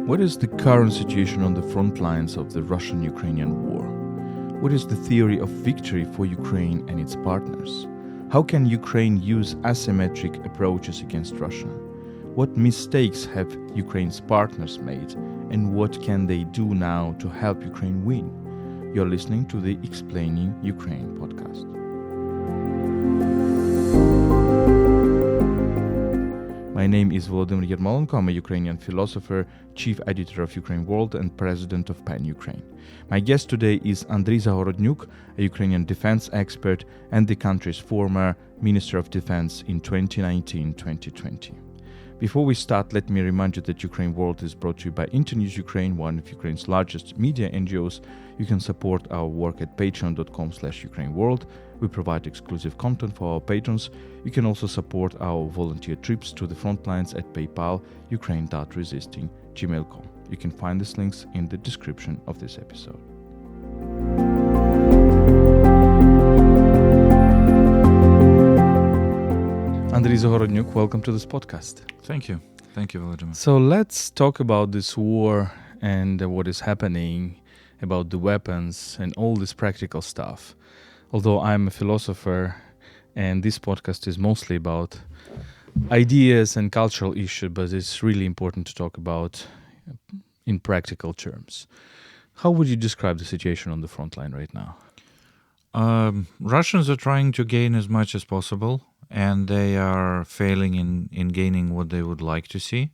What is the current situation on the front lines of the Russian-Ukrainian war? What is the theory of victory for Ukraine and its partners? How can Ukraine use asymmetric approaches against Russia? What mistakes have Ukraine's partners made, and what can they do now to help Ukraine win? You're listening to the Explaining Ukraine podcast. My name is Volodymyr Yermolenko. I'm a Ukrainian philosopher, chief editor of UkraineWorld, and president of PEN Ukraine. My guest today is Andriy Zagorodnyuk, a Ukrainian defense expert and the country's former Minister of Defense in 2019-2020. Before we start, let me remind you that UkraineWorld is brought to you by Internews Ukraine, one of Ukraine's largest media NGOs. You can support our work at patreon.com/UkraineWorld. We provide exclusive content for our patrons. You can also support our volunteer trips to the frontlines at PayPal, ukraine.resisting@gmail.com. You can find these links in the description of this episode. Andriy Zagorodnyuk, welcome to this podcast. Thank you. Thank you, Volodymyr. So let's talk about this war and what is happening, about the weapons and all this practical stuff. Although I'm a philosopher and this podcast is mostly about ideas and cultural issues, but it's really important to talk about in practical terms. How would you describe the situation on the front line right now? Russians are trying to gain as much as possible, and they are failing in gaining what they would like to see.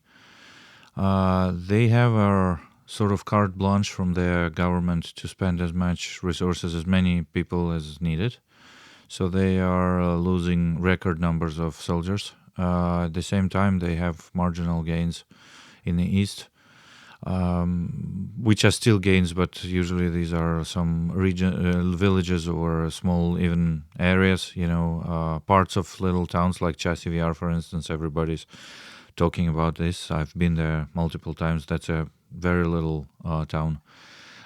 They have a sort of carte blanche from their government to spend as much resources, as many people as needed. So they are losing record numbers of soldiers. At the same time, they have marginal gains in the east, which are still gains, but usually these are some villages or small even areas, parts of little towns like Chasiv Yar, for instance. Everybody's talking about this. I've been there multiple times. That's a very little town.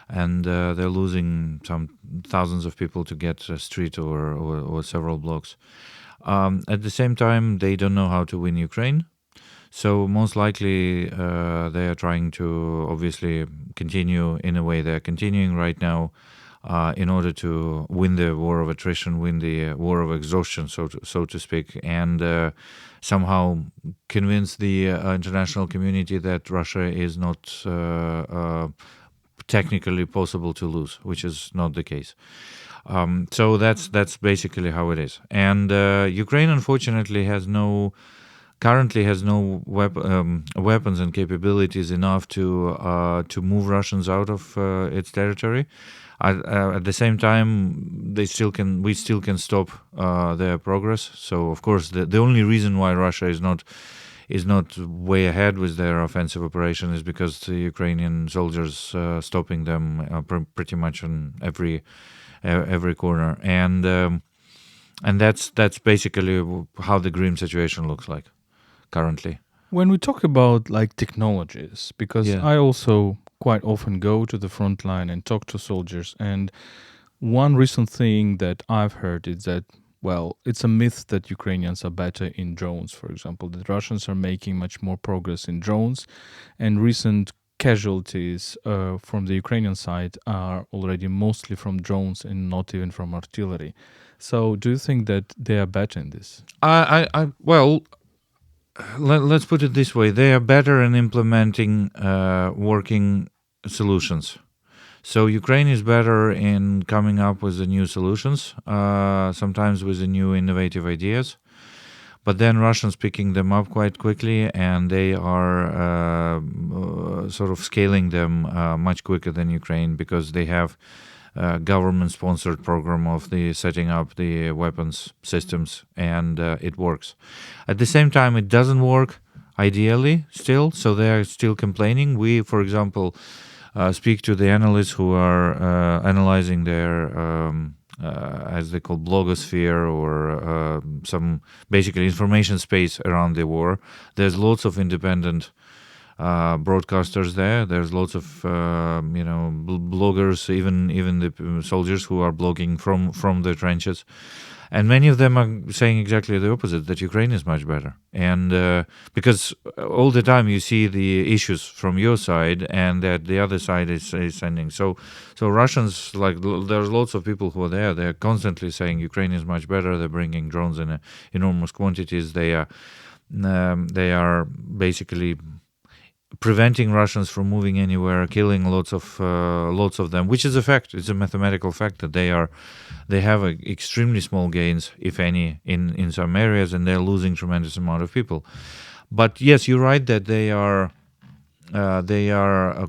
And they're losing some thousands of people to get a street or several blocks. At the same time, they don't know how to win Ukraine. So most likely they are trying to obviously continue in a way they're continuing right now in order to win the war of attrition, win the war of exhaustion, so to speak, and somehow convince the international community that Russia is not technically possible to lose, which is not the case. So that's basically how it is. And Ukraine, unfortunately, currently has no weapons and capabilities enough to move Russians out of its territory. At the same time, we still can stop their progress. So, of course, the only reason why Russia is not way ahead with their offensive operation is because the Ukrainian soldiers stopping them pretty much on every corner, and that's basically how the grim situation looks like currently. When we talk about technologies, because I also quite often go to the front line and talk to soldiers, and one recent thing that I've heard is that, it's a myth that Ukrainians are better in drones, for example. The Russians are making much more progress in drones, and recent casualties from the Ukrainian side are already mostly from drones and not even from artillery. So do you think that they are better in this? Let's put it this way. They are better in implementing working solutions. So Ukraine is better in coming up with the new solutions, sometimes with the new innovative ideas. But then Russians picking them up quite quickly, and they are sort of scaling them much quicker than Ukraine because they have government-sponsored program of the setting up the weapons systems, and it works. At the same time, it doesn't work ideally still, so they are still complaining. We, for example, speak to the analysts who are analyzing their, as they call, blogosphere or some basically information space around the war. There's lots of independent broadcasters there. There's lots of bloggers, even the soldiers who are blogging from the trenches, And many of them are saying exactly the opposite, that Ukraine is much better. And because all the time you see the issues from your side and that the other side is sending. So Russians, like, there's lots of people who are there. They're constantly saying Ukraine is much better. They're bringing drones in enormous quantities. They are basically preventing Russians from moving anywhere, killing lots of them, which is a fact. It's a mathematical fact that they have extremely small gains, if any, in some areas, and they're losing tremendous amount of people. But yes, you're right that they are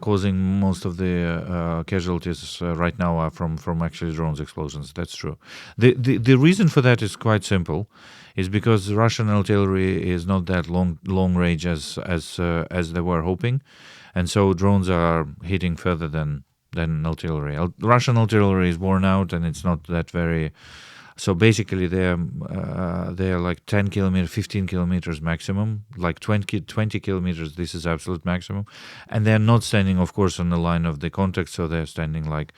causing most of the casualties right now are from actually drones explosions. That's true. The reason for that is quite simple, is because Russian artillery is not that long range as they were hoping, and so drones are hitting further than artillery. Russian artillery is worn out, and it's not that very. So basically, they're like 10 kilometers, 15 kilometers maximum, like 20 kilometers. This is absolute maximum, and they're not standing, of course, on the line of the contact. So they're standing like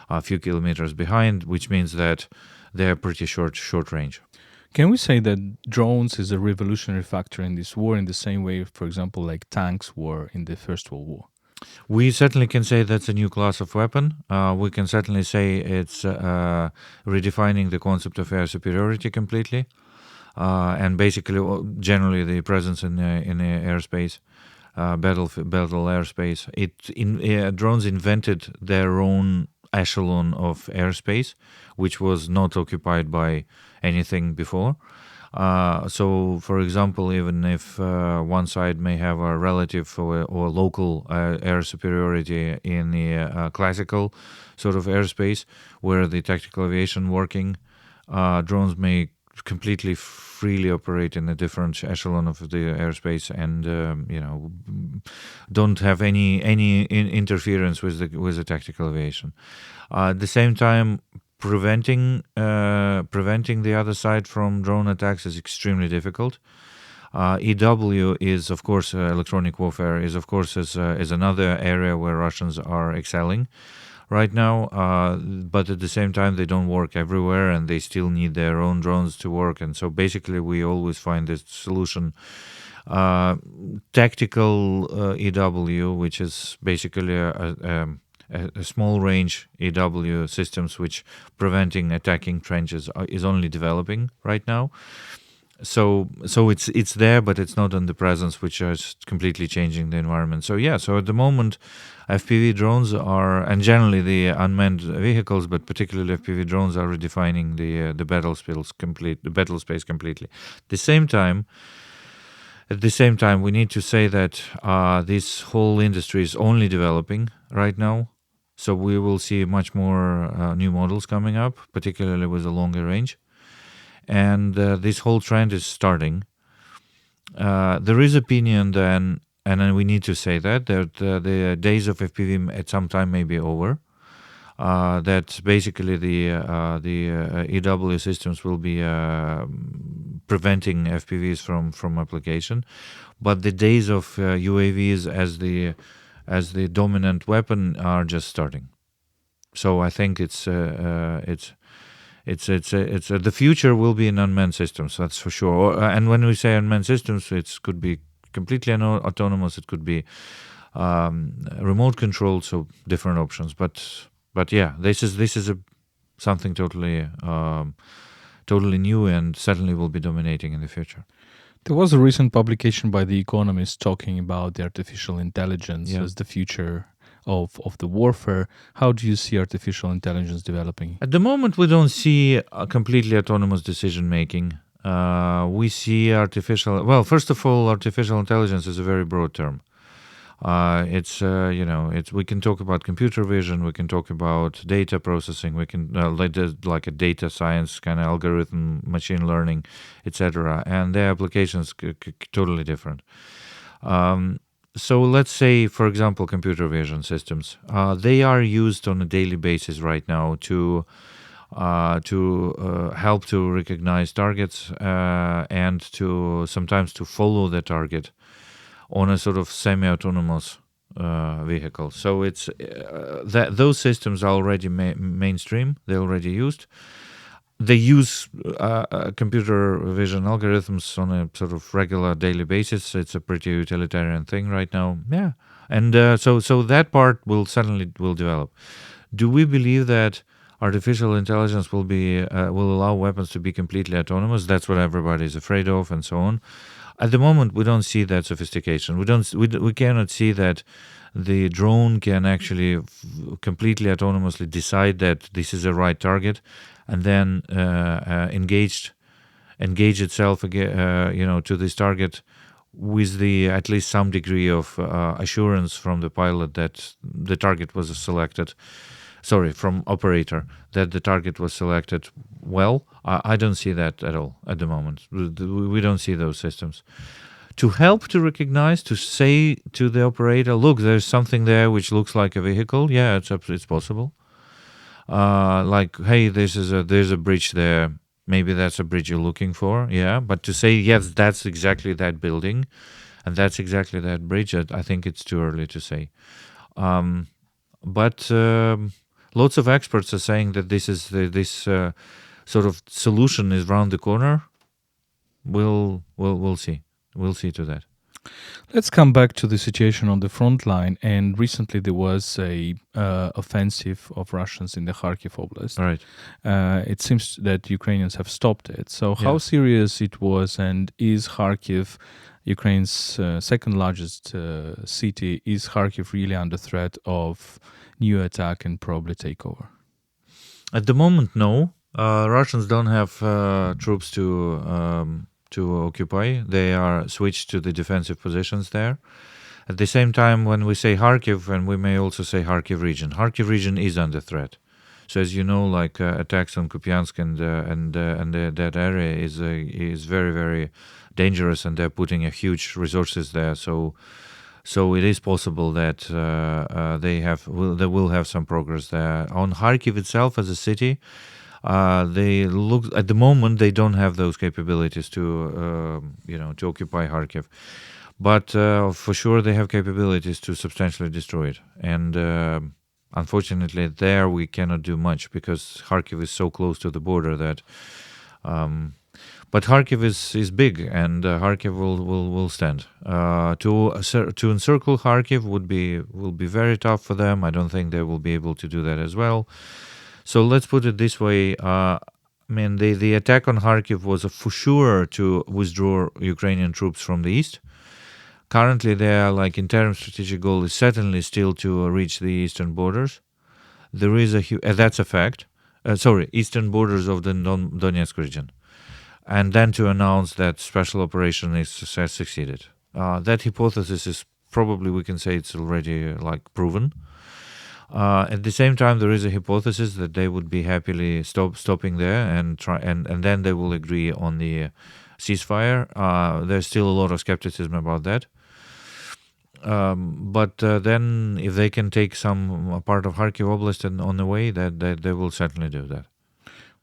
a few kilometers behind, which means that they're pretty short range. Can we say that drones is a revolutionary factor in this war in the same way, for example, like tanks were in the First World War? We certainly can say that's a new class of weapon. We can certainly say it's redefining the concept of air superiority completely, and basically generally the presence in the airspace, battle airspace. Drones invented their own echelon of airspace, which was not occupied by anything before. So, for example, even if one side may have a relative or local air superiority in the classical sort of airspace, where the tactical aviation working, drones may completely freely operate in a different echelon of the airspace, and don't have any interference with the tactical aviation. At the same time, preventing the other side from drone attacks is extremely difficult. EW is, of course, electronic warfare is, of course, is another area where Russians are excelling right now. But at the same time, they don't work everywhere, and they still need their own drones to work. And so basically, we always find this solution. Tactical EW, which is basically a small range EW systems which preventing attacking trenches is only developing right now. So it's there, but it's not on the presence, which is completely changing the environment. So at the moment, FPV drones are, and generally the unmanned vehicles, but particularly FPV drones, are redefining the battle space completely. At the same time, we need to say that this whole industry is only developing right now. So we will see much more new models coming up, particularly with a longer range. And this whole trend is starting. There is opinion then, and we need to say that the days of FPV at some time may be over. That basically the EW systems will be preventing FPVs from application, but the days of UAVs as the dominant weapon are just starting. So I think it's the future will be in unmanned systems, that's for sure. And when we say unmanned systems, it could be completely autonomous. It could be remote controlled, so different options. But yeah, this is something totally new, and certainly will be dominating in the future. There was a recent publication by The Economist talking about the artificial intelligence as the future of the warfare. How do you see artificial intelligence developing? At the moment, we don't see a completely autonomous decision-making. We see first of all, artificial intelligence is a very broad term. We can talk about computer vision, we can talk about data processing, we can like a data science kind of algorithm, machine learning, etc. And their applications totally different. So let's say, for example, computer vision systems. They are used on a daily basis right now to help to recognize targets and to sometimes to follow the target on a sort of semi-autonomous vehicle. So it's those systems are already mainstream. They're already used. they use computer vision algorithms on a sort of regular daily basis. It's a pretty utilitarian thing right now. Yeah, and so that part will develop. Do we believe that artificial intelligence will allow weapons to be completely autonomous? That's what everybody is afraid of, and so on. At the moment, we don't see that sophistication. We cannot see that the drone can actually completely autonomously decide that this is the right target, and then engage itself again, to this target with at least some degree of assurance from the pilot that the target was selected. Sorry, from operator, that the target was selected well. I don't see that at all at the moment. We don't see those systems. To help to recognize, to say to the operator, look, there's something there which looks like a vehicle. Yeah, it's possible. Like, hey, there's a bridge there. Maybe that's a bridge you're looking for. Yeah, but to say, yes, that's exactly that building, and that's exactly that bridge, I think it's too early to say. But lots of experts are saying that this sort of solution is around the corner. We'll see. We'll see to that. Let's come back to the situation on the front line. And recently there was a offensive of Russians in the Kharkiv Oblast. Right. It seems that Ukrainians have stopped it. So how serious it was, and is Kharkiv, Ukraine's second largest city, is Kharkiv really under threat of new attack and probably takeover? At the moment, no. Russians don't have troops to occupy. They are switched to the defensive positions there. At the same time, when we say Kharkiv, and we may also say Kharkiv region is under threat. So as you know, like attacks on Kupiansk and that area is very, very dangerous, and they're putting a huge resources there. So it is possible that they will have some progress there. On Kharkiv itself as a city, they look at the moment they don't have those capabilities to occupy Kharkiv, but for sure they have capabilities to substantially destroy it. And unfortunately, there we cannot do much because Kharkiv is so close to the border that. But Kharkiv is big, and Kharkiv will stand. To encircle Kharkiv will be very tough for them. I don't think they will be able to do that as well. So let's put it this way. The attack on Kharkiv was for sure to withdraw Ukrainian troops from the east. Currently, their interim strategic goal is certainly still to reach the eastern borders. There is that's a fact. Eastern borders of the Donetsk region. And then to announce that special operation has succeeded. That hypothesis is probably, we can say, it's already proven. At the same time, there is a hypothesis that they would be happily stopping there and then they will agree on the ceasefire. There's still a lot of skepticism about that. But then, if they can take some part of Kharkiv Oblast and on the way, that they will certainly do that.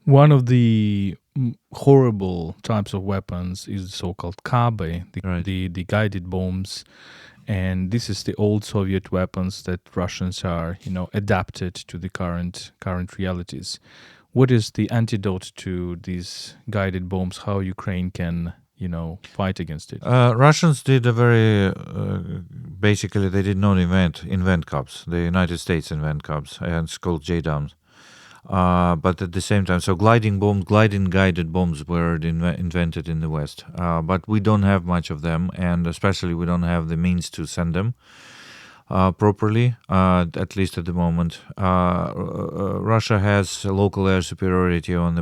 One of the horrible types of weapons is the so-called Kabe, the guided bombs. And this is the old Soviet weapons that Russians are, adapted to the current realities. What is the antidote to these guided bombs? How Ukraine can, fight against it? Russians did basically they did not invent Cubs. The United States invent Cubs, and it's called JDAMs. But at the same time, so gliding guided bombs were invented in the West. But we don't have much of them, and especially we don't have the means to send them properly, at least at the moment. Russia has local air superiority on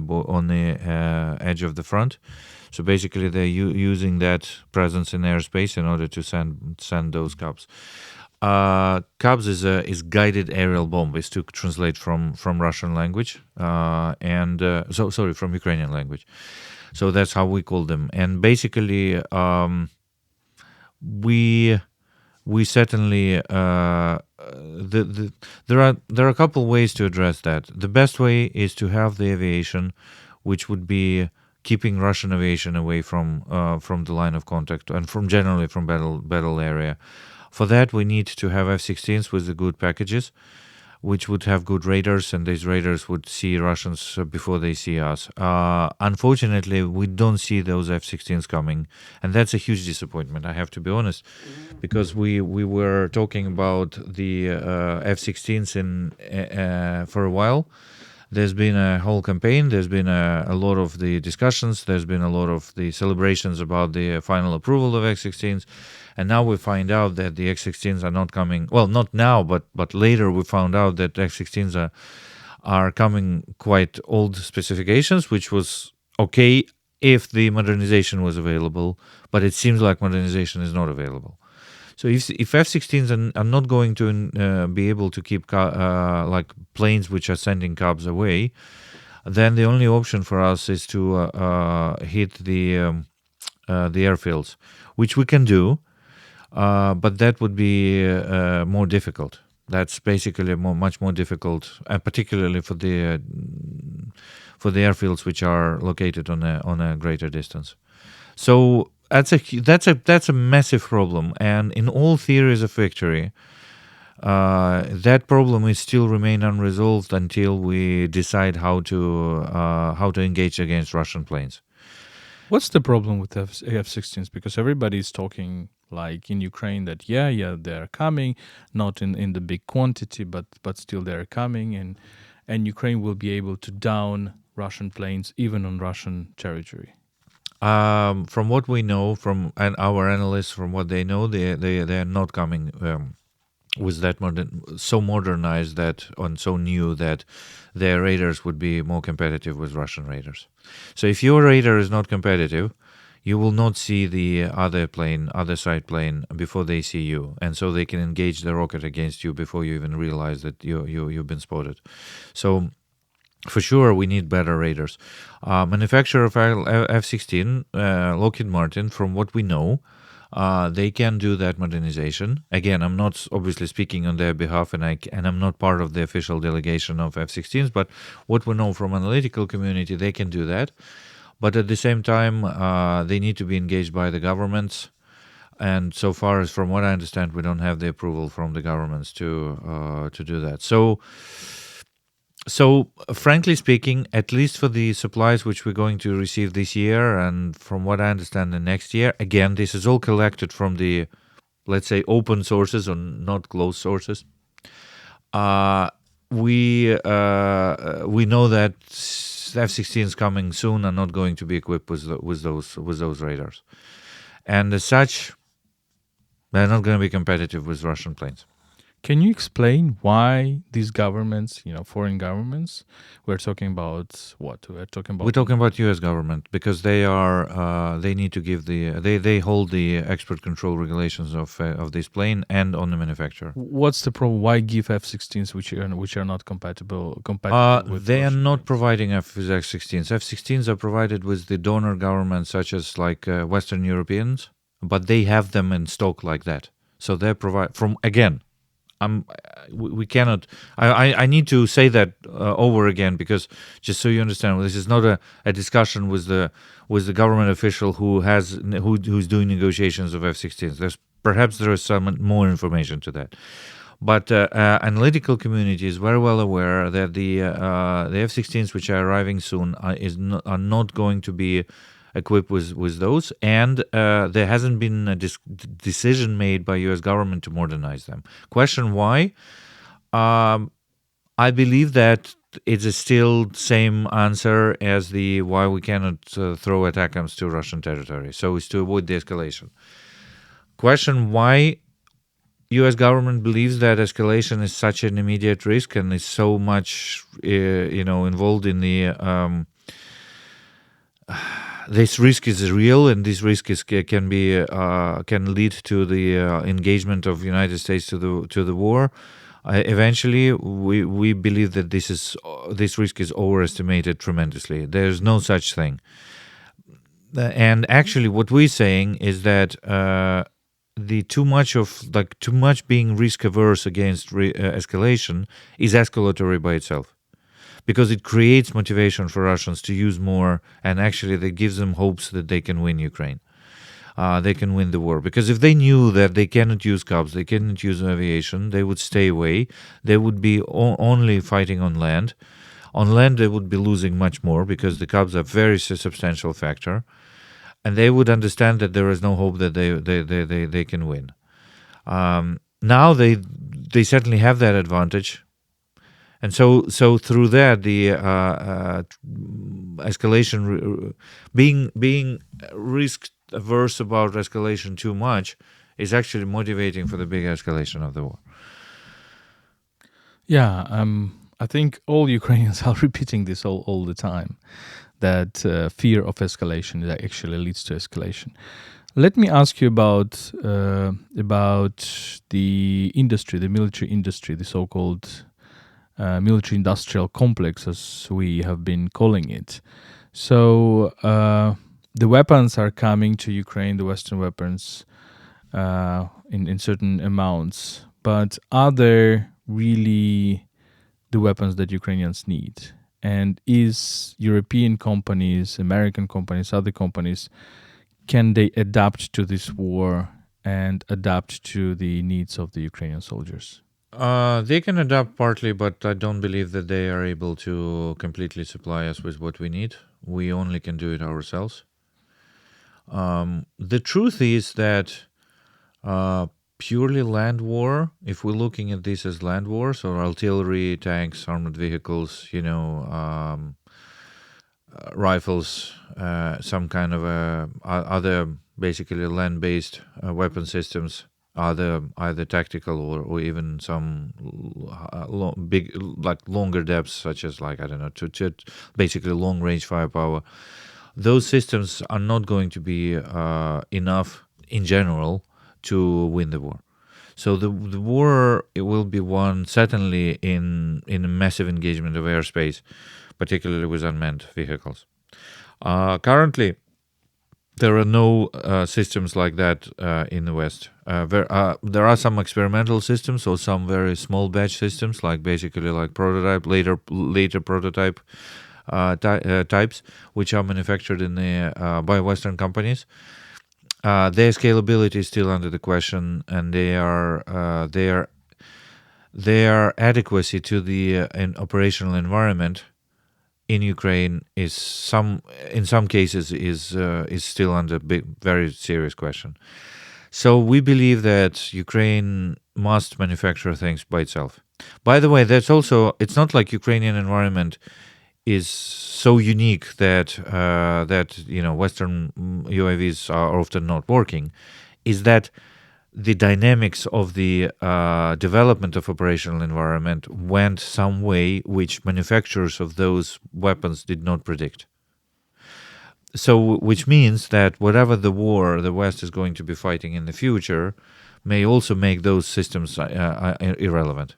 the edge of the front. So basically, they're using that presence in airspace in order to send those Cubs. Cubs is guided aerial bomb, is to translate from Russian language, from Ukrainian language. So that's how we call them. And basically, we certainly there are a couple ways to address that. The best way is to have the aviation, which would be keeping Russian aviation away from the line of contact and generally from battle area. For that, we need to have F-16s with the good packages. which would have good radars, and these radars would see Russians before they see us. Unfortunately, we don't see those F-16s coming, and that's a huge disappointment, I have to be honest, because we were talking about the F-16s for a while. There's been a whole campaign, there's been a lot of the discussions, there's been a lot of the celebrations about the final approval of X-16s, and now we find out that the X-16s are not coming, well, not now, but later we found out that X-16s are coming quite old specifications, which was okay if the modernization was available, but it seems like modernization is not available. So if F-16s are not going to be able to keep like planes which are sending Cubs away, then the only option for us is to hit the airfields, which we can do, but that would be more difficult. That's basically much more difficult, particularly for the airfields which are located on a greater distance. So that's a massive problem, and in all theories of victory, that problem is still remain unresolved until we decide how to engage against Russian planes. What's the problem with F-16s? Because everybody is talking, like in Ukraine, that yeah, they're coming, not in the big quantity, but still they're coming, and Ukraine will be able to down Russian planes even on Russian territory. From what we know, from our analysts, from what they know, they are not coming with that so modernized and so new that their radars would be more competitive with Russian radars. So if your radar is not competitive, you will not see the other side plane before they see you, and so they can engage the rocket against you before you even realize that you've been spotted. So for sure, we need better radars. Manufacturer of F-16, Lockheed Martin, from what we know, they can do that modernization. Again, I'm not obviously speaking on their behalf, and I'm not part of the official delegation of F-16s, but what we know from analytical community, they can do that. But at the same time, they need to be engaged by the governments. And so far as from what I understand, we don't have the approval from the governments to do that. So, frankly speaking, at least for the supplies which we're going to receive this year, and from what I understand the next year, again, this is all collected from the, let's say, open sources or not closed sources. We know that F-16s coming soon are not going to be equipped with those radars, and as such, they're not going to be competitive with Russian planes. Can you explain why these governments, foreign governments, we're talking about what? We're talking about U.S. government, because they need to give they hold the export control regulations of this plane and on the manufacturer. What's the problem? Why give F-16s which are not compatible with they Russian are not planes? providing F-16s. F-16s are provided with the donor governments such as like Western Europeans, but they have them in stock like that. So they provide from again. We cannot. I need to say that over again, because just so you understand, this is not a discussion with the government official who's doing negotiations of F-16s. Perhaps there is some more information to that, but analytical community is very well aware that the F-16s which are arriving soon are not going to be equipped with those, and there hasn't been a decision made by U.S. government to modernize them. Question why? I believe that it's still same answer as the why we cannot throw ATACMS to Russian territory. So it's to avoid the escalation. Question why U.S. government believes that escalation is such an immediate risk and is so much involved in the this risk is real, and this risk can lead to the engagement of United States to the war. Eventually, we believe that this risk is overestimated tremendously. There's no such thing, and actually, what we're saying is that the too much being risk averse against escalation is escalatory by itself, because it creates motivation for Russians to use more, and actually that gives them hopes that they can win Ukraine. they can win the war. Because if they knew that they cannot use Cubs, they cannot use aviation, they would stay away. They would be only fighting on land. On land, they would be losing much more because the Cubs are a very substantial factor. And they would understand that there is no hope that they can win. Now they certainly have that advantage. And so through that, the escalation, being risk averse about escalation too much, is actually motivating for the big escalation of the war. Yeah, I think all Ukrainians are repeating this all the time, that fear of escalation that actually leads to escalation. Let me ask you about the industry, the military industry, the so-called military-industrial complex, as we have been calling it. So the weapons are coming to Ukraine, the Western weapons, in certain amounts. But are they really the weapons that Ukrainians need? And is European companies, American companies, other companies, can they adapt to this war and adapt to the needs of the Ukrainian soldiers? They can adapt partly, but I don't believe that they are able to completely supply us with what we need. We only can do it ourselves. The truth is that purely land war, if we're looking at this as land wars or artillery, tanks, armored vehicles, rifles, some kind of other basically land-based weapon systems, either tactical or even some big, like longer depths, such as to basically long-range firepower. Those systems are not going to be enough in general to win the war. So the war, it will be won certainly in a massive engagement of airspace, particularly with unmanned vehicles. Currently, there are no systems like that in the West. There are some experimental systems or some very small batch systems, like basically like prototype, later prototype types, which are manufactured by Western companies. Their scalability is still under the question, and their adequacy to the operational environment in Ukraine is in some cases is still under very serious question. So we believe that Ukraine must manufacture things by itself. By the way, it's not like Ukrainian environment is so unique that Western UAVs are often not working. Is that the dynamics of the development of operational environment went some way which manufacturers of those weapons did not predict. So, which means that whatever the war the West is going to be fighting in the future may also make those systems irrelevant.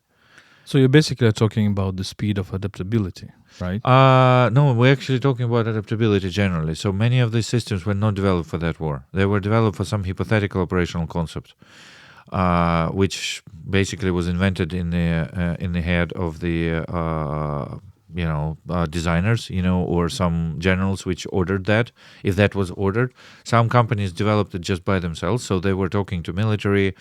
So you're basically talking about the speed of adaptability, right? No, we're actually talking about adaptability generally. So many of these systems were not developed for that war. They were developed for some hypothetical operational concept, which basically was invented in the head of the designers, or some generals which ordered that, if that was ordered. Some companies developed it just by themselves, so they were talking to military,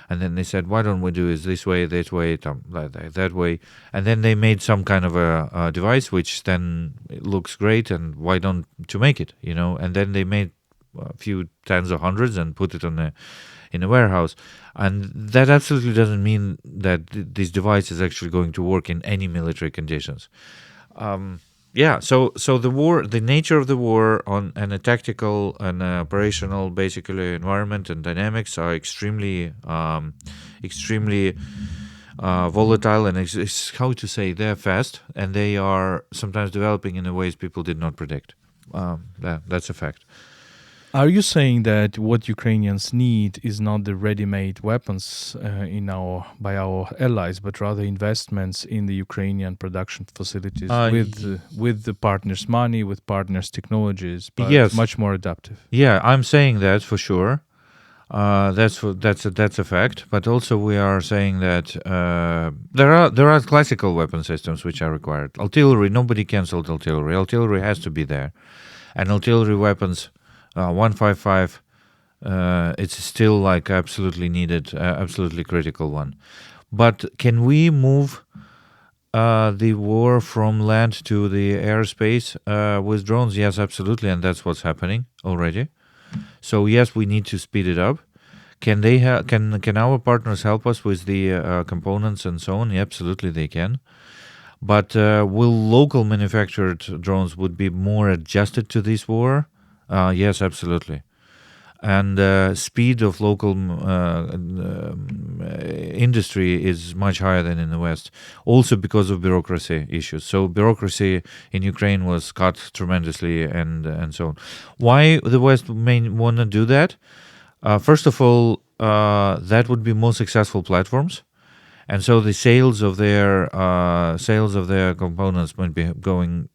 and then they said, why don't we do it this way, that way, and then they made some kind of a device which then looks great, and why don't to make it, and then they made a few tens or hundreds and put it in a warehouse. And that absolutely doesn't mean that this device is actually going to work in any military conditions. So the war, the nature of the war and a tactical and operational basically environment and dynamics are extremely volatile, and they're fast, and they are sometimes developing in ways people did not predict. That's a fact. Are you saying that what Ukrainians need is not the ready-made weapons by our allies, but rather investments in the Ukrainian production facilities with the partners' money, with partners' technologies, but yes, much more adaptive? Yeah, I'm saying that for sure. That's a fact. But also we are saying that there are classical weapon systems which are required. Artillery, nobody canceled artillery. Artillery has to be there, and artillery weapons. 155 It's still like absolutely needed, absolutely critical one. But can we move the war from land to the airspace with drones? Yes, absolutely, and that's what's happening already. So yes, we need to speed it up. Can they can our partners help us with the components and so on? Yeah, absolutely, they can. But will local manufactured drones would be more adjusted to this war? Yes, absolutely. And speed of local industry is much higher than in the West, also because of bureaucracy issues. So bureaucracy in Ukraine was cut tremendously, and so on. Why the West may want to do that? First of all, that would be more successful platforms, and so the sales of their components might be going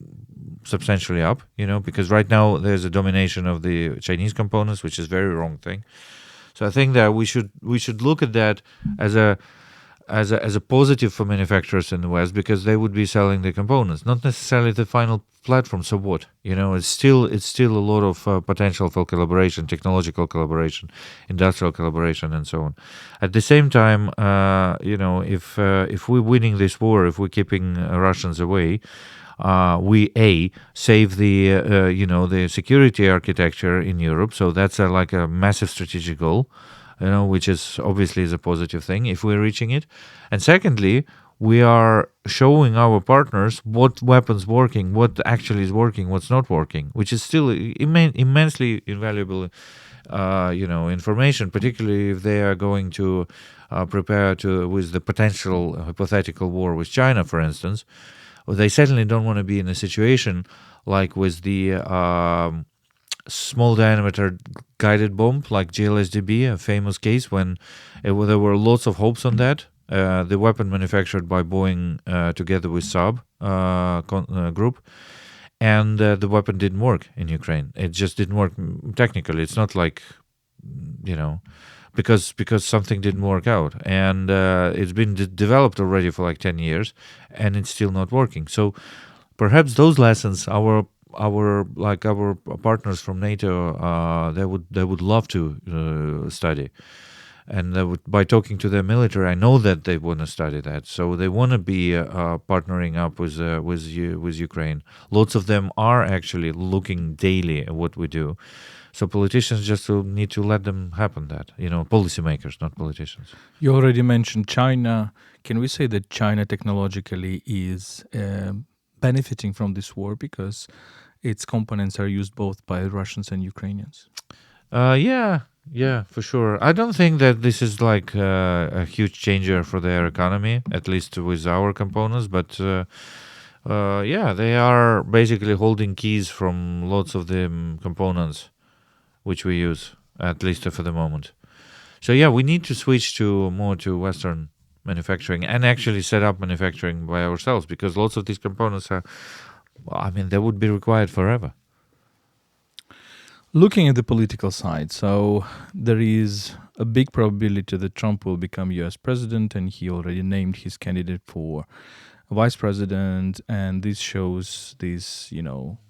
substantially up, because right now there's a domination of the Chinese components, which is a very wrong thing. So I think that we should look at that as a positive for manufacturers in the West, because they would be selling the components, not necessarily the final platform. So what? It's still a lot of potential for collaboration, technological collaboration, industrial collaboration, and so on. At the same time, if we're winning this war, if we're keeping Russians away, we save the the security architecture in Europe. So that's like a massive strategic goal, which is obviously is a positive thing if we're reaching it. And secondly, we are showing our partners what weapons working, what actually is working, what's not working, which is still immensely invaluable, information, particularly if they are going to prepare with the potential hypothetical war with China, for instance. They certainly don't want to be in a situation like with the small diameter guided bomb, like GLSDB, a famous case when there were lots of hopes on that. The weapon manufactured by Boeing together with Saab group, and the weapon didn't work in Ukraine. It just didn't work technically. It's not like, because something didn't work out, and it's been developed already for like 10 years, and it's still not working. So perhaps those lessons, our partners from NATO, they would love to study, and by talking to their military, I know that they want to study that. So they want to be partnering up with Ukraine. Lots of them are actually looking daily at what we do. So politicians just need to let them happen that, policymakers, not politicians. You already mentioned China. Can we say that China technologically is benefiting from this war because its components are used both by Russians and Ukrainians? Yeah, for sure. I don't think that this is like a huge changer for their economy, at least with our components, but they are basically holding keys from lots of the components which we use, at least for the moment. So yeah, we need to switch more to Western manufacturing and actually set up manufacturing by ourselves, because lots of these components they would be required forever. Looking at the political side, so there is a big probability that Trump will become US president, and he already named his candidate for vice president, and this shows this,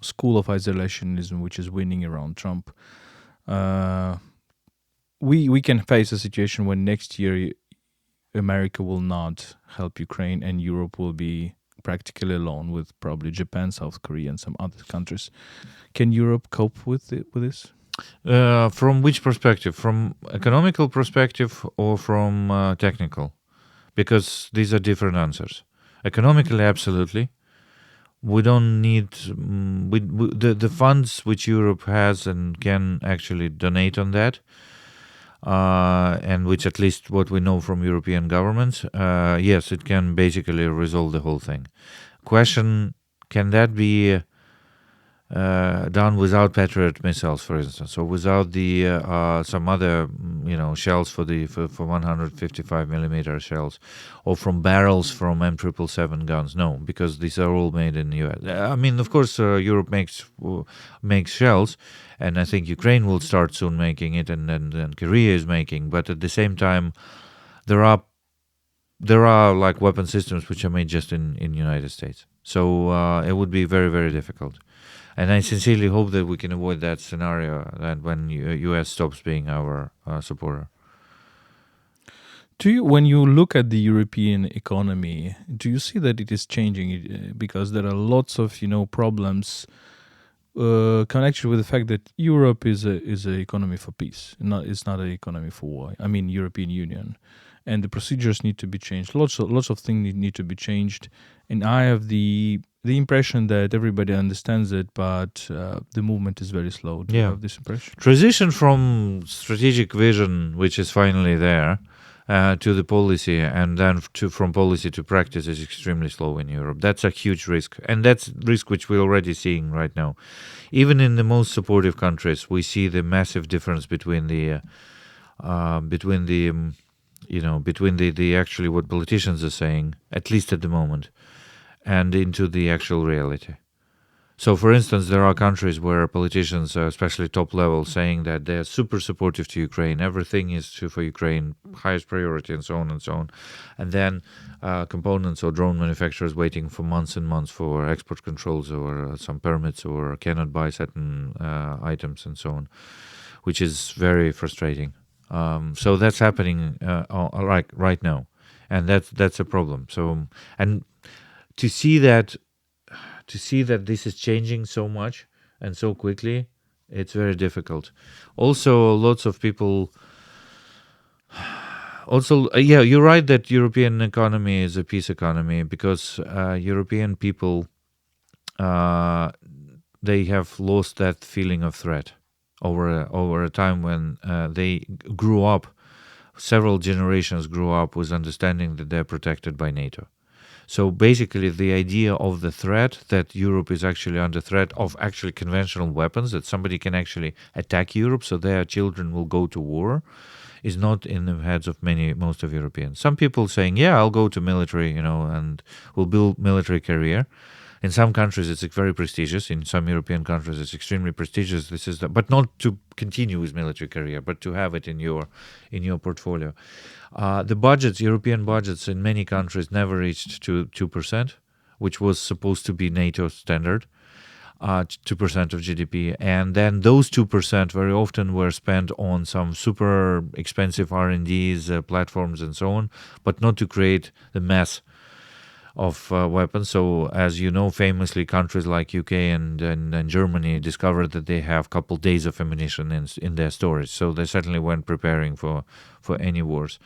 school of isolationism which is winning around Trump. We can face a situation when next year America will not help Ukraine and Europe will be practically alone with probably Japan, South Korea, and some other countries. Can Europe cope with this? From which perspective? From economical perspective or from technical? Because these are different answers. Economically, absolutely. We don't need the funds which Europe has and can actually donate on that, and which, at least what we know from European governments, yes, it can basically resolve the whole thing. Question: can that be done without Patriot missiles, for instance, or without the some other shells for 155 millimeter shells, or from barrels from M777 guns? No, because these are all made in the US. I mean, of course, Europe makes shells, and I think Ukraine will start soon making it, and Korea is making. But at the same time, there are like weapon systems which are made just in United States. So it would be very, very difficult. And I sincerely hope that we can avoid that scenario, that when U.S. stops being our supporter. When you look at the European economy, do you see that it is changing? Because there are lots of problems connected with the fact that Europe is a economy for peace. It's not an economy for war. I mean, European Union, and the procedures need to be changed. Lots of things need to be changed, and I have the impression that everybody understands it, but the movement is very slow. Do you have this impression? Transition from strategic vision, which is finally there, to the policy, and then from policy to practice is extremely slow in Europe. That's a huge risk, and that's risk which we're already seeing right now. Even in the most supportive countries, we see the massive difference between the actually what politicians are saying, at least at the moment, and into the actual reality. So, for instance, there are countries where politicians, especially top level, saying that they're super supportive to Ukraine, everything is for Ukraine, highest priority, and so on and so on. And then components or drone manufacturers waiting for months and months for export controls or some permits, or cannot buy certain items and so on, which is very frustrating. So that's happening right now, and that's a problem. So, and to see that this is changing so much and so quickly, it's very difficult. Also, lots of people. You're right that European economy is a peace economy, because European people, they have lost that feeling of threat over a time when they grew up. Several generations grew up with understanding that they're protected by NATO. So basically, the idea of the threat, that Europe is actually under threat of actually conventional weapons, that somebody can actually attack Europe so their children will go to war, is not in the heads of most of Europeans. Some people saying, yeah, I'll go to military, and will build military career. In some countries, it's very prestigious. In some European countries, it's extremely prestigious. But not to continue with military career, but to have it in your portfolio. The budgets, European budgets, in many countries never reached to 2%, which was supposed to be NATO standard, 2% of GDP. And then those 2% very often were spent on some super expensive R&Ds, platforms, and so on, but not to create the mass of weapons. So, as you know, famously, countries like UK and Germany discovered that they have a couple days of ammunition in their storage. So they certainly weren't preparing for any wars.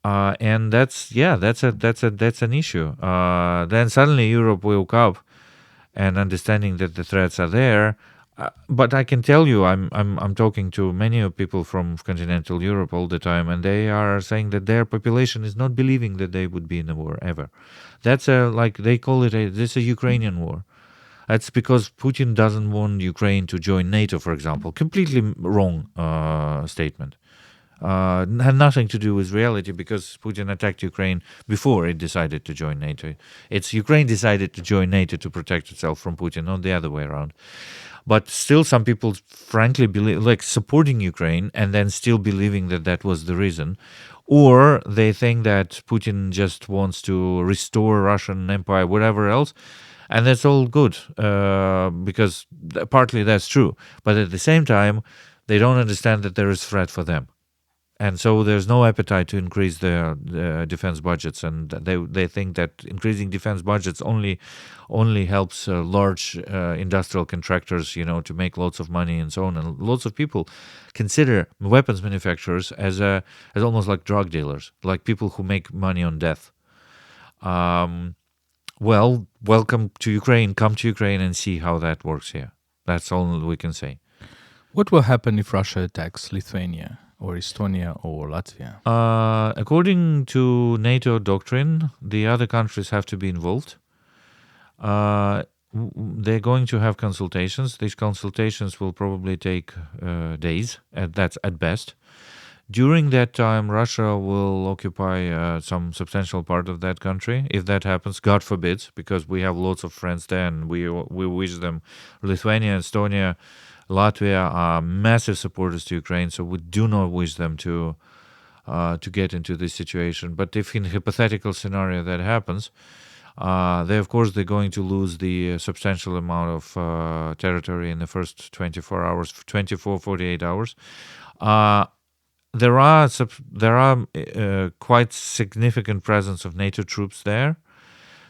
And that's an issue. Then suddenly Europe woke up and understanding that the threats are there. But I can tell you, I'm talking to many people from continental Europe all the time, and they are saying that their population is not believing that they would be in a war ever. That's they call it this is a Ukrainian war. That's because Putin doesn't want Ukraine to join NATO, for example. Completely wrong statement. Had nothing to do with reality, because Putin attacked Ukraine before it decided to join NATO. It's Ukraine decided to join NATO to protect itself from Putin, not the other way around. But still, some people frankly believe, supporting Ukraine and then still believing that was the reason. Or they think that Putin just wants to restore Russian Empire, whatever else. And that's all good, because partly that's true. But at the same time, they don't understand that there is threat for them. And so there's no appetite to increase their defense budgets, and they think that increasing defense budgets only helps large industrial contractors, to make lots of money and so on. And lots of people consider weapons manufacturers as almost like drug dealers, like people who make money on death. Well, welcome to Ukraine. Come to Ukraine and see how that works here. That's all we can say. What will happen if Russia attacks Lithuania or Estonia or Latvia? According to NATO doctrine, the other countries have to be involved. They're going to have consultations. These consultations will probably take days, that's at best. During that time, Russia will occupy some substantial part of that country. If that happens, God forbid, because we have lots of friends there, and we wish them. Lithuania, Estonia, Latvia are massive supporters to Ukraine, so we do not wish them to get into this situation. But if in a hypothetical scenario that happens, They're going to lose the substantial amount of territory in the first 24 hours, 48 hours. There are quite significant presence of NATO troops there.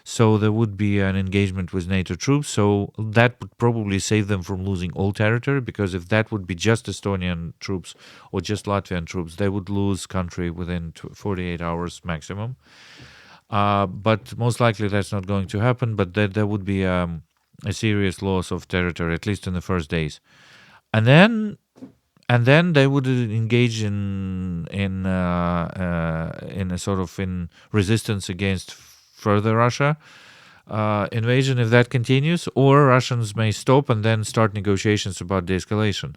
So there would be an engagement with NATO troops. So that would probably save them from losing all territory, because if that would be just Estonian troops or just Latvian troops, they would lose country within 48 hours maximum. But most likely that's not going to happen. But there would be a serious loss of territory, at least in the first days. And then they would engage in a sort of in resistance against further Russia invasion if that continues, or Russians may stop and then start negotiations about de-escalation,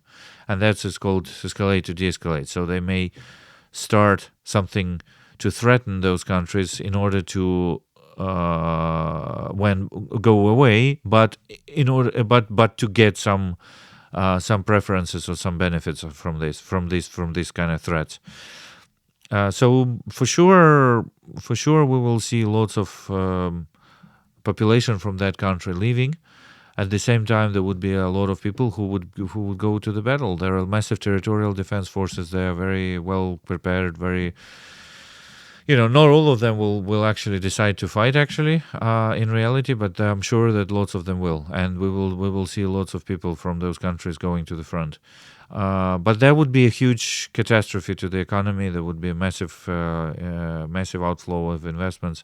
and that's called escalate to de-escalate. So they may start something to threaten those countries in order to go away, but to get some preferences or some benefits from these kind of threats. So for sure we will see lots of population from that country leaving. At the same time, there would be a lot of people who would go to the battle. There are massive territorial defense forces. They are very well prepared. Not all of them will actually decide to fight in reality, but I'm sure that lots of them will, and we will see lots of people from those countries going to the front. But there would be a huge catastrophe to the economy. There would be a massive outflow of investments.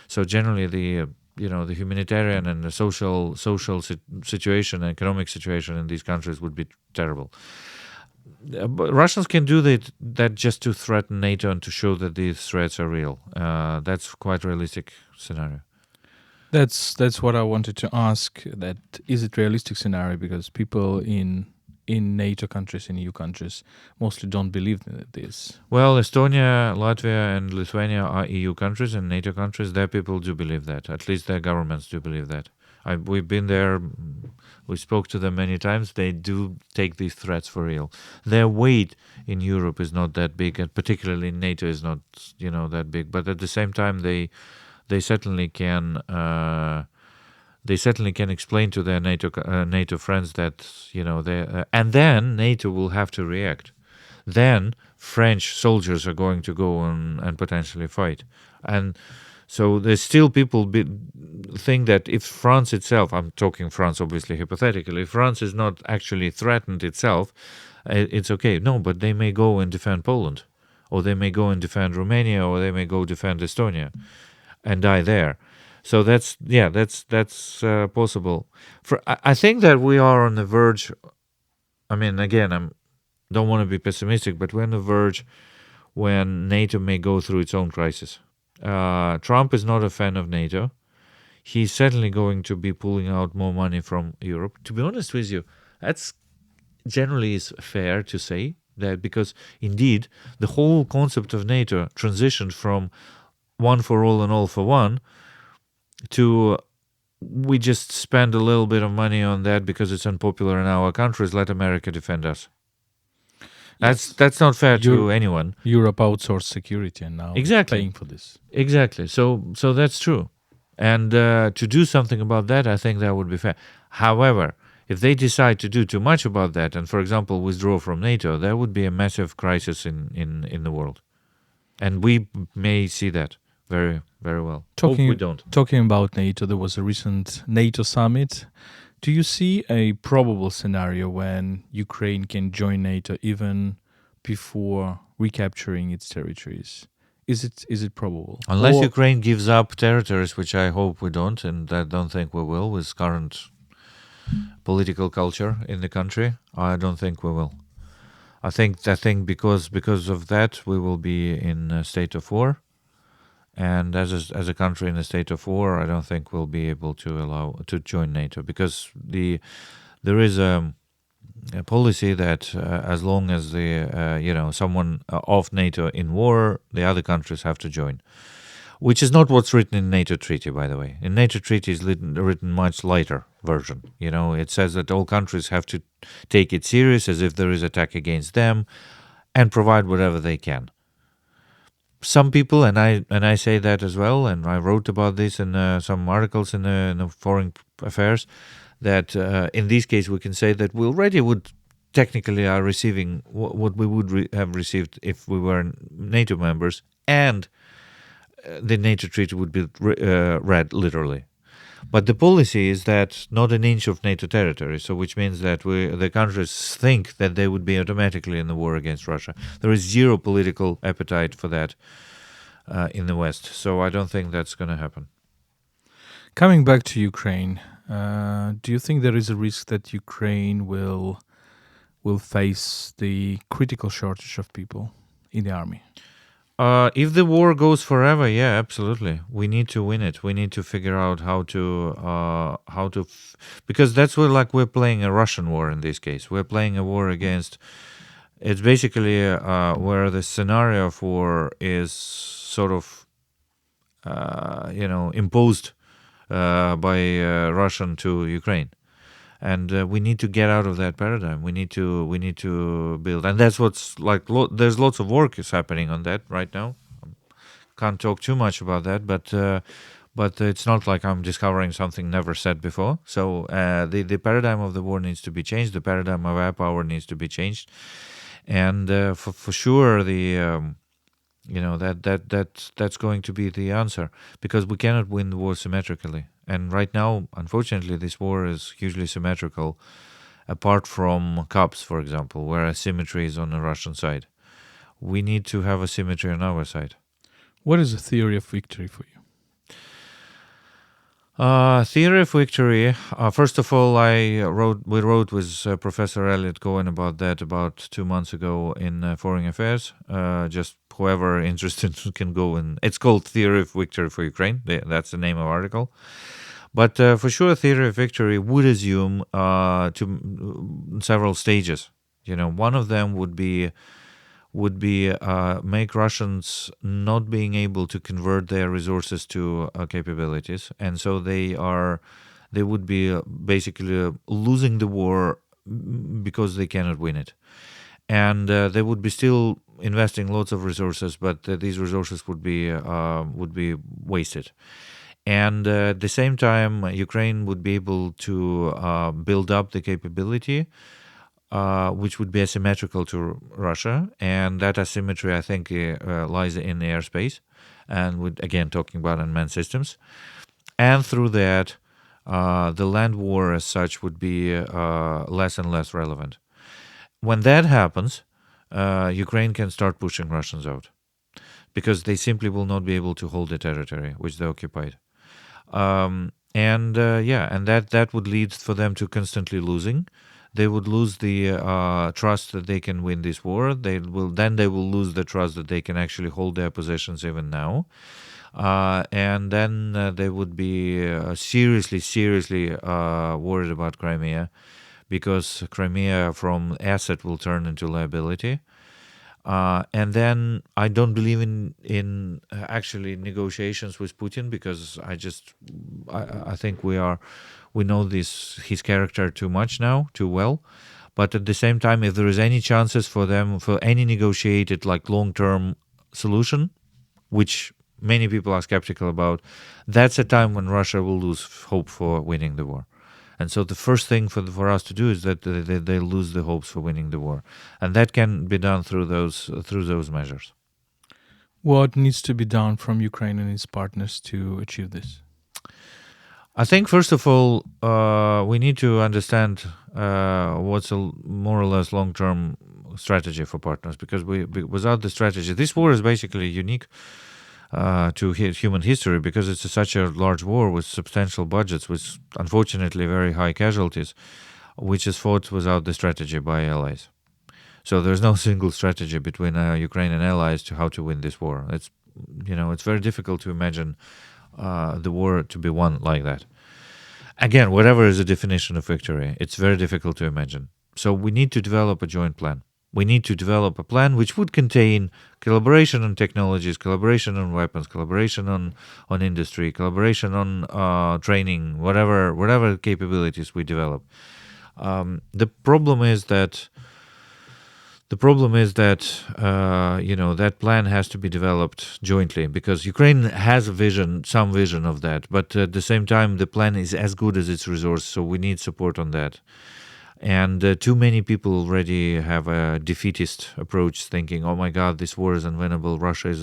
So generally, the humanitarian and the social situation, economic situation in these countries would be terrible. But Russians can do that just to threaten NATO and to show that these threats are real. That's quite a realistic scenario. That's what I wanted to ask. That is it realistic scenario, because people in NATO countries, in EU countries, mostly don't believe this. Well, Estonia, Latvia, and Lithuania are EU countries and NATO countries. Their people do believe that. At least their governments do believe that. We've been there. We spoke to them many times. They do take these threats for real. Their weight in Europe is not that big, and particularly in NATO is not that big. But at the same time, they certainly can. They certainly can explain to their NATO friends that and then NATO will have to react. Then French soldiers are going to go and potentially fight, and so there's still people think that if France itself, I'm talking France obviously hypothetically, if France is not actually threatened itself, it's okay. No, but they may go and defend Poland, or they may go and defend Romania, or they may go defend Estonia, and die there. So that's possible. I think that we are on the verge. I mean, again, don't want to be pessimistic, but we're on the verge when NATO may go through its own crisis. Trump is not a fan of NATO. He's certainly going to be pulling out more money from Europe. To be honest with you, that's generally is fair to say that, because indeed the whole concept of NATO transitioned from one for all and all for one to we just spend a little bit of money on that because it's unpopular in our countries. Let America defend us. That's not fair to anyone. Europe outsourced security, and now exactly paying for this. Exactly. So that's true. And to do something about that, I think that would be fair. However, if they decide to do too much about that, and for example withdraw from NATO, there would be a massive crisis in the world, and we may see that very, very well. Hope we don't. Talking about NATO, there was a recent NATO summit. Do you see a probable scenario when Ukraine can join NATO even before recapturing its territories? Is it probable? Unless Ukraine gives up territories, which I hope we don't, and I don't think we will with current political culture in the country. I don't think we will. I think because of that we will be in a state of war. And as a country in a state of war, I don't think we'll be able to join NATO, because there is a policy that as long as someone of NATO in war, the other countries have to join, which is not what's written in NATO treaty, by the way. In NATO treaty is written much lighter version. It says that all countries have to take it serious as if there is attack against them, and provide whatever they can. some people, and I say that as well, and I wrote about this in some articles in the Foreign Affairs, that in this case we can say that we already would technically are receiving what we would have received if we were NATO members, and the NATO treaty would be read literally. But the policy is that not an inch of NATO territory, so which means that the countries think that they would be automatically in the war against Russia. There is zero political appetite for that in the West, so I don't think that's going to happen. Coming back to Ukraine, do you think there is a risk that Ukraine will face the critical shortage of people in the army? If the war goes forever, yeah, absolutely. We need to win it. We need to figure out because that's we're playing a Russian war in this case. We're playing a war against. It's basically where the scenario of war is sort of, imposed by Russian to Ukraine. And we need to get out of that paradigm. We need to build, and that's what's there's lots of work is happening on that right now. Can't talk too much about that, but it's not like I'm discovering something never said before. So the paradigm of the war needs to be changed. The paradigm of air power needs to be changed, and for sure that's going to be the answer, because we cannot win the war symmetrically. And right now, unfortunately, this war is hugely symmetrical, apart from COPs, for example, where asymmetry is on the Russian side. We need to have asymmetry on our side. What is the theory of victory for you? Theory of victory. First of all, we wrote with Professor Elliot Cohen about that about 2 months ago in Foreign Affairs. Just whoever interested can go and it's called Theory of Victory for Ukraine. That's the name of the article. But for sure, theory of victory would assume several stages. One of them would be make Russians not being able to convert their resources to capabilities, and so they would be basically losing the war because they cannot win it, and they would be still investing lots of resources, but these resources would be wasted. And at the same time, Ukraine would be able to build up the capability, which would be asymmetrical to Russia. And that asymmetry, I think, lies in airspace. And again, talking about unmanned systems. And through that, the land war as such would be less and less relevant. When that happens, Ukraine can start pushing Russians out, because they simply will not be able to hold the territory which they occupied. And that would lead for them to constantly losing. They would lose the trust that they can win this war. They will lose the trust that they can actually hold their positions even now. And then they would be seriously worried about Crimea, because Crimea from asset will turn into liability. And then I don't believe in actually negotiations with Putin, because I think we know his character too much now, too well. But at the same time, if there is any chances for them for any negotiated long-term solution, which many people are skeptical about, that's a time when Russia will lose hope for winning the war. And so the first thing for us to do is that they lose the hopes for winning the war, and that can be done through those measures. What needs to be done from Ukraine and its partners to achieve this? I think first of all, we need to understand what's a more or less long-term strategy for partners, because without the strategy, this war is basically unique to human history, because it's such a large war with substantial budgets, with unfortunately very high casualties, which is fought without the strategy by allies. So there's no single strategy between Ukraine and allies to how to win this war. It's very difficult to imagine the war to be won like that. Again, whatever is the definition of victory, it's very difficult to imagine. So we need to develop a joint plan. We need to develop a plan which would contain collaboration on technologies, collaboration on weapons, collaboration on industry, collaboration on training, whatever capabilities we develop. The problem is that The problem is that that plan has to be developed jointly, because Ukraine has some vision of that, but at the same time the plan is as good as its resource, so we need support on that. And too many people already have a defeatist approach, thinking, "Oh my God, this war is unwinnable. Russia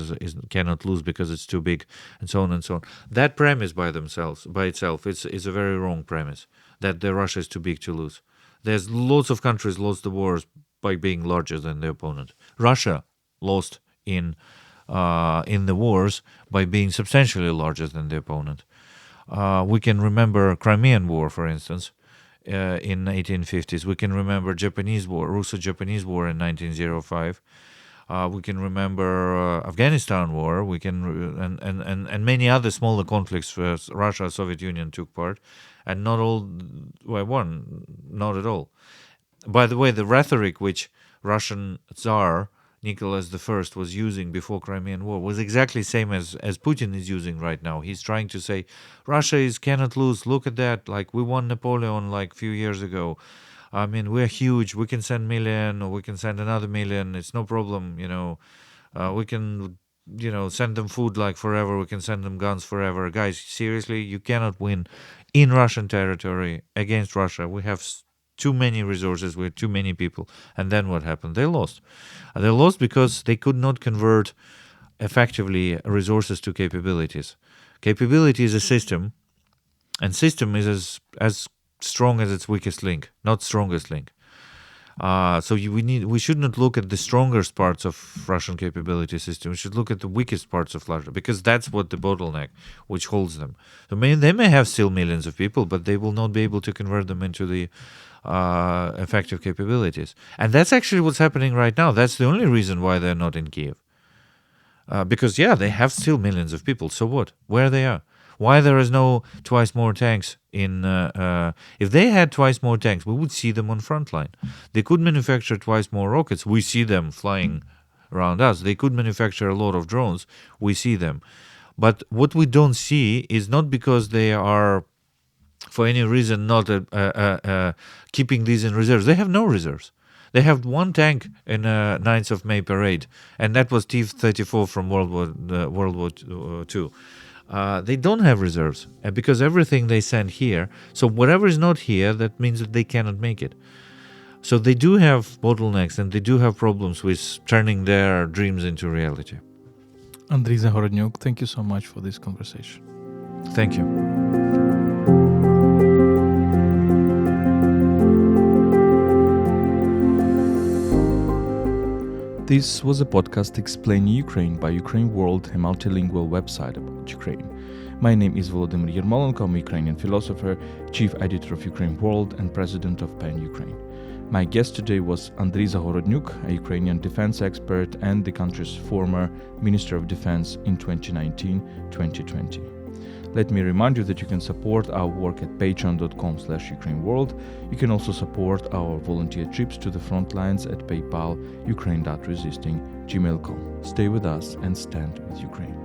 cannot lose because it's too big," and so on and so on. That premise by itself, is a very wrong premise. That Russia is too big to lose. There's lots of countries lost the wars by being larger than the opponent. Russia lost in the wars by being substantially larger than the opponent. We can remember Crimean War, for instance, in 1850s. We can remember Japanese War, Russo-Japanese War in 1905. We can remember Afghanistan War. We can and many other smaller conflicts where Russia, Soviet Union took part, and not all were won. Not at all. By the way, the rhetoric which Russian Tsar Nicholas I was using before Crimean War was exactly the same as Putin is using right now. He's trying to say, Russia cannot lose. Look at that. Like, we won Napoleon like a few years ago. I mean, we're huge. We can send 1 million, or we can send another 1 million. It's no problem, We can, send them food like forever. We can send them guns forever. Guys, seriously, you cannot win in Russian territory against Russia. We have too many resources, with too many people. And then what happened? They lost. They lost because they could not convert effectively resources to capabilities. Capability is a system, and system is as strong as its weakest link, not strongest link. We should not look at the strongest parts of Russian capability system. We should look at the weakest parts of Russia, because that's what the bottleneck which holds them. So they may have still millions of people, but they will not be able to convert them into the effective capabilities. And that's actually what's happening right now. That's the only reason why they're not in Kiev. Because, they have still millions of people. So what? Where they are? Why there is no twice more tanks in... if they had twice more tanks, we would see them on Frontline. They could manufacture twice more rockets. We see them flying around us. They could manufacture a lot of drones. We see them. But what we don't see is not because they are, for any reason, not keeping these in reserves. They have no reserves. They have one tank in a 9th of May parade, and that was T-34 from World War II. They don't have reserves, because everything they send here, so whatever is not here, that means that they cannot make it. So they do have bottlenecks, and they do have problems with turning their dreams into reality. Andriy Zagorodnyuk, thank you so much for this conversation. Thank you. This was a podcast Explaining Ukraine by UkraineWorld, a multilingual website about Ukraine. My name is Volodymyr Yermolenko. I'm a Ukrainian philosopher, chief editor of UkraineWorld, and president of PEN Ukraine. My guest today was Andriy Zagorodnyuk, a Ukrainian defense expert and the country's former Minister of Defense in 2019-2020. Let me remind you that you can support our work at patreon.com/UkraineWorld. You can also support our volunteer trips to the front lines at PayPal, ukraine.resisting@gmail.com. Stay with us and stand with Ukraine.